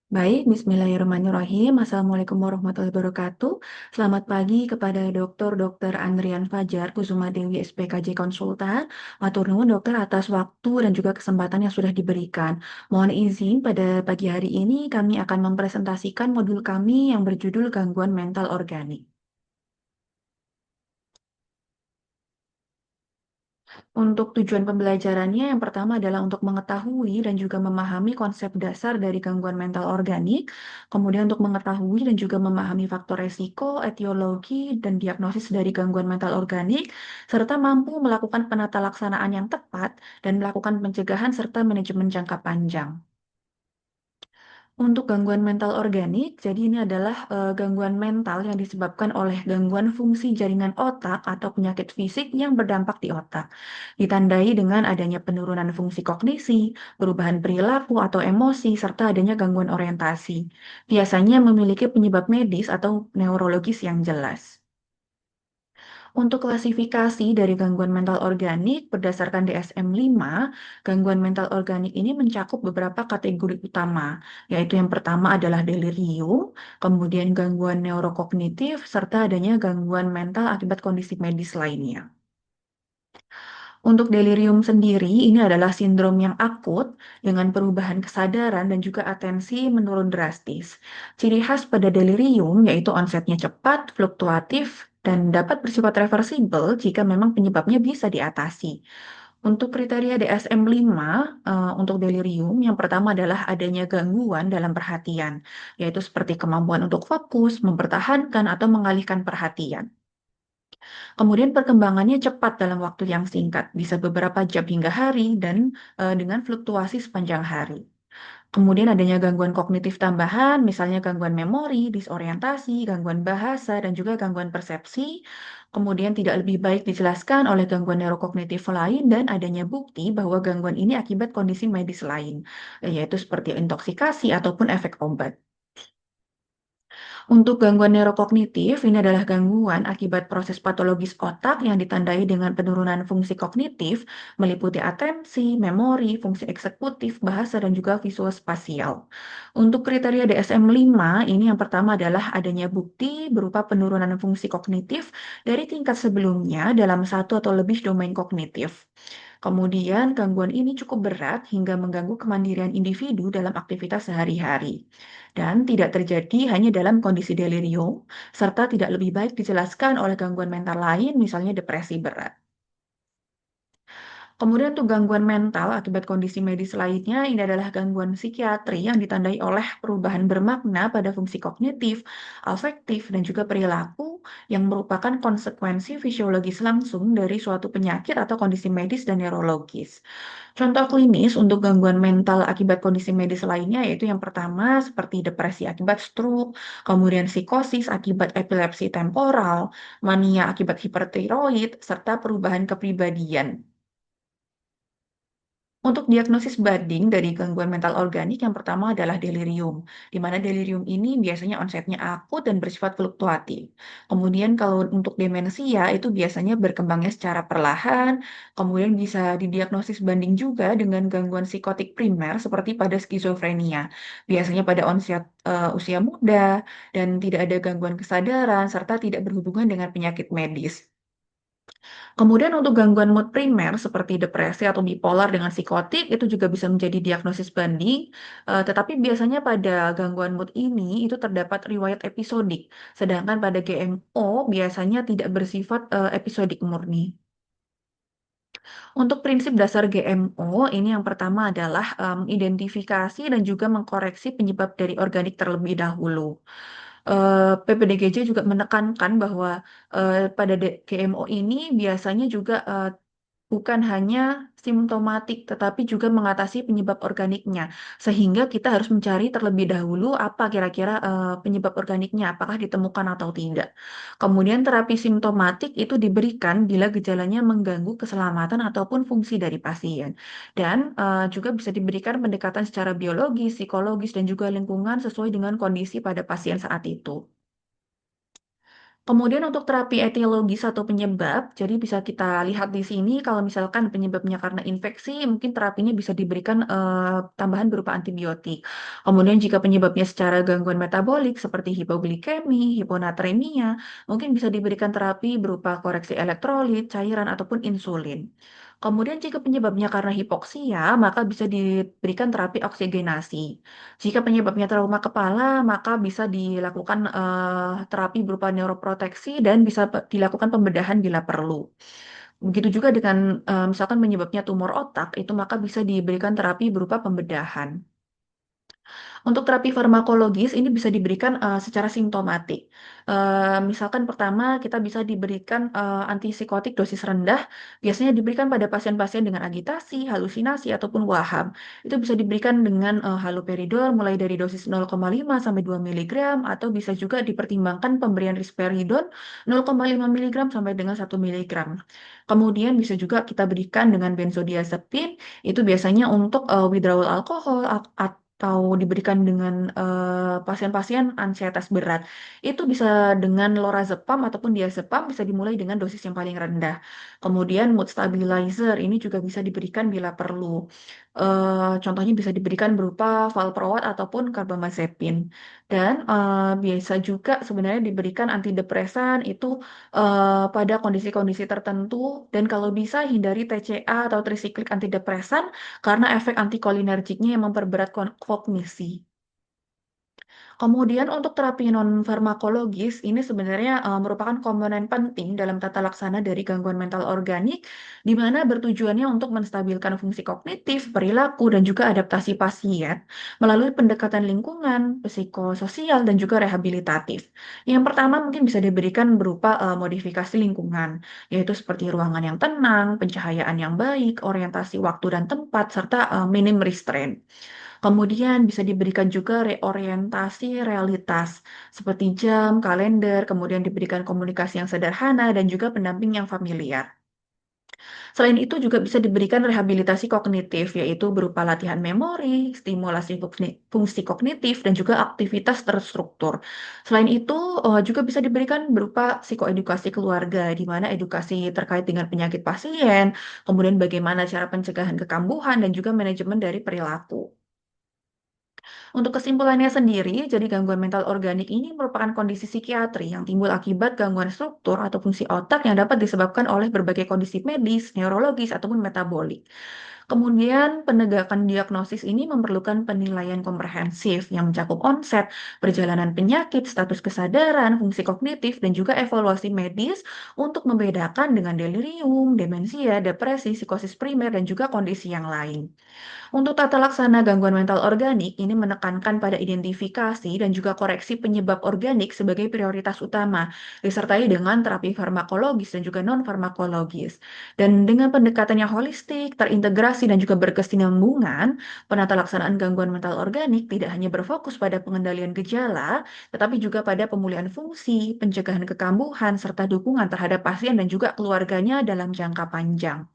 Baik, bismillahirrahmanirrahim. Assalamualaikum warahmatullahi wabarakatuh. Selamat pagi kepada Dr. Andrian Fajar Kusuma Dewi SPKJ Konsultan. Matur nuwun dokter atas waktu dan juga kesempatan yang sudah diberikan. Mohon izin pada pagi hari ini kami akan mempresentasikan modul kami yang berjudul gangguan mental organik. Untuk tujuan pembelajarannya, yang pertama adalah untuk mengetahui dan juga memahami konsep dasar dari gangguan mental organik, kemudian untuk mengetahui dan juga memahami faktor resiko, etiologi, dan diagnosis dari gangguan mental organik, serta mampu melakukan penata laksanaan yang tepat dan melakukan pencegahan serta manajemen jangka panjang. Untuk gangguan mental organik, jadi ini adalah gangguan mental yang disebabkan oleh gangguan fungsi jaringan otak atau penyakit fisik yang berdampak di otak. Ditandai dengan adanya penurunan fungsi kognisi, perubahan perilaku atau emosi, serta adanya gangguan orientasi. Biasanya memiliki penyebab medis atau neurologis yang jelas. Untuk klasifikasi dari gangguan mental organik berdasarkan DSM-5, gangguan mental organik ini mencakup beberapa kategori utama, yaitu yang pertama adalah delirium, kemudian gangguan neurokognitif, serta adanya gangguan mental akibat kondisi medis lainnya. Untuk delirium sendiri, ini adalah sindrom yang akut dengan perubahan kesadaran dan juga atensi menurun drastis. Ciri khas pada delirium yaitu onsetnya cepat, fluktuatif, dan dapat bersifat reversibel jika memang penyebabnya bisa diatasi. Untuk kriteria DSM-5 untuk delirium, yang pertama adalah adanya gangguan dalam perhatian, yaitu seperti kemampuan untuk fokus, mempertahankan, atau mengalihkan perhatian. Kemudian perkembangannya cepat dalam waktu yang singkat, bisa beberapa jam hingga hari dan dengan fluktuasi sepanjang hari. Kemudian adanya gangguan kognitif tambahan, misalnya gangguan memori, disorientasi, gangguan bahasa, dan juga gangguan persepsi. Kemudian tidak lebih baik dijelaskan oleh gangguan neurokognitif lain dan adanya bukti bahwa gangguan ini akibat kondisi medis lain, yaitu seperti intoksikasi ataupun efek obat. Untuk gangguan neurokognitif, ini adalah gangguan akibat proses patologis otak yang ditandai dengan penurunan fungsi kognitif, meliputi atensi, memori, fungsi eksekutif, bahasa, dan juga visual spasial. Untuk kriteria DSM-5, ini yang pertama adalah adanya bukti berupa penurunan fungsi kognitif dari tingkat sebelumnya dalam satu atau lebih domain kognitif. Kemudian, gangguan ini cukup berat hingga mengganggu kemandirian individu dalam aktivitas sehari-hari dan tidak terjadi hanya dalam kondisi delirium, serta tidak lebih baik dijelaskan oleh gangguan mental lain, misalnya depresi berat. Kemudian untuk gangguan mental akibat kondisi medis lainnya, ini adalah gangguan psikiatri yang ditandai oleh perubahan bermakna pada fungsi kognitif, afektif, dan juga perilaku yang merupakan konsekuensi fisiologis langsung dari suatu penyakit atau kondisi medis dan neurologis. Contoh klinis untuk gangguan mental akibat kondisi medis lainnya yaitu yang pertama seperti depresi akibat stroke, kemudian psikosis akibat epilepsi temporal, mania akibat hipertiroid, serta perubahan kepribadian. Untuk diagnosis banding dari gangguan mental organik yang pertama adalah delirium, di mana delirium ini biasanya onsetnya akut dan bersifat fluktuatif. Kemudian kalau untuk demensia itu biasanya berkembangnya secara perlahan, kemudian bisa didiagnosis banding juga dengan gangguan psikotik primer seperti pada skizofrenia. Biasanya pada onset usia muda dan tidak ada gangguan kesadaran serta tidak berhubungan dengan penyakit medis. Kemudian untuk gangguan mood primer seperti depresi atau bipolar dengan psikotik itu juga bisa menjadi diagnosis banding, tetapi biasanya pada gangguan mood ini itu terdapat riwayat episodik, sedangkan pada GMO biasanya tidak bersifat episodik murni. Untuk prinsip dasar GMO ini yang pertama adalah identifikasi dan juga mengkoreksi penyebab dari organik terlebih dahulu. PPDGJ juga menekankan bahwa pada GMO ini biasanya juga bukan hanya simptomatik, tetapi juga mengatasi penyebab organiknya. Sehingga kita harus mencari terlebih dahulu apa kira-kira penyebab organiknya, apakah ditemukan atau tidak. Kemudian terapi simptomatik itu diberikan bila gejalanya mengganggu keselamatan ataupun fungsi dari pasien. Dan juga bisa diberikan pendekatan secara biologis, psikologis, dan juga lingkungan sesuai dengan kondisi pada pasien saat itu. Kemudian untuk terapi etiologis atau penyebab, jadi bisa kita lihat di sini kalau misalkan penyebabnya karena infeksi, mungkin terapinya bisa diberikan tambahan berupa antibiotik. Kemudian jika penyebabnya secara gangguan metabolik seperti hipoglikemi, hiponatremia, mungkin bisa diberikan terapi berupa koreksi elektrolit, cairan ataupun insulin. Kemudian jika penyebabnya karena hipoksia, maka bisa diberikan terapi oksigenasi. Jika penyebabnya trauma kepala, maka bisa dilakukan terapi berupa neuroproteksi dan bisa dilakukan pembedahan bila perlu. Begitu juga dengan misalkan penyebabnya tumor otak, itu maka bisa diberikan terapi berupa pembedahan. Untuk terapi farmakologis ini bisa diberikan secara simptomatik. Misalkan pertama kita bisa diberikan antipsikotik dosis rendah, biasanya diberikan pada pasien-pasien dengan agitasi, halusinasi ataupun waham. Itu bisa diberikan dengan haloperidol mulai dari dosis 0,5 sampai 2 mg atau bisa juga dipertimbangkan pemberian risperidon 0,5 mg sampai dengan 1 mg. Kemudian bisa juga kita berikan dengan benzodiazepin, itu biasanya untuk withdrawal alkohol atau diberikan dengan pasien-pasien ansietas berat. Itu bisa dengan lorazepam ataupun diazepam bisa dimulai dengan dosis yang paling rendah. Kemudian mood stabilizer ini juga bisa diberikan bila perlu. Contohnya bisa diberikan berupa valproat ataupun carbamazepine. Dan biasa juga sebenarnya diberikan antidepresan itu pada kondisi-kondisi tertentu dan kalau bisa hindari TCA atau trisiklik antidepresan karena efek antikolinergiknya yang memperberat kognisi. Kemudian untuk terapi non-farmakologis ini sebenarnya merupakan komponen penting dalam tata laksana dari gangguan mental organik, di mana bertujuannya untuk menstabilkan fungsi kognitif, perilaku, dan juga adaptasi pasien melalui pendekatan lingkungan, psikososial, dan juga rehabilitatif. Yang pertama mungkin bisa diberikan berupa modifikasi lingkungan, yaitu seperti ruangan yang tenang, pencahayaan yang baik, orientasi waktu dan tempat, serta minim restraint. Kemudian bisa diberikan juga reorientasi realitas, seperti jam, kalender, kemudian diberikan komunikasi yang sederhana dan juga pendamping yang familiar. Selain itu juga bisa diberikan rehabilitasi kognitif, yaitu berupa latihan memori, stimulasi fungsi kognitif, dan juga aktivitas terstruktur. Selain itu, juga bisa diberikan berupa psikoedukasi keluarga, di mana edukasi terkait dengan penyakit pasien, kemudian bagaimana cara pencegahan kekambuhan, dan juga manajemen dari perilaku. Untuk kesimpulannya sendiri, jadi gangguan mental organik ini merupakan kondisi psikiatri yang timbul akibat gangguan struktur atau fungsi otak yang dapat disebabkan oleh berbagai kondisi medis, neurologis, ataupun metabolik. Kemudian penegakan diagnosis ini memerlukan penilaian komprehensif yang mencakup onset, perjalanan penyakit, status kesadaran, fungsi kognitif, dan juga evaluasi medis untuk membedakan dengan delirium, demensia, depresi, psikosis primer, dan juga kondisi yang lain. Untuk tata laksana gangguan mental organik, ini menekankan pada identifikasi dan juga koreksi penyebab organik sebagai prioritas utama, disertai dengan terapi farmakologis dan juga non-farmakologis. Dan dengan pendekatan yang holistik, terintegrasi, dan juga berkesinambungan, penata laksanaan gangguan mental organik tidak hanya berfokus pada pengendalian gejala, tetapi juga pada pemulihan fungsi, pencegahan kekambuhan, serta dukungan terhadap pasien dan juga keluarganya dalam jangka panjang.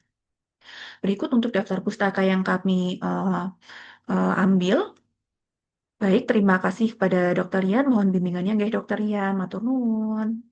Berikut untuk daftar pustaka yang kami ambil. Baik, terima kasih kepada Dokter Rian. Mohon bimbingannya nggih Dokter Rian. Matur nuwun.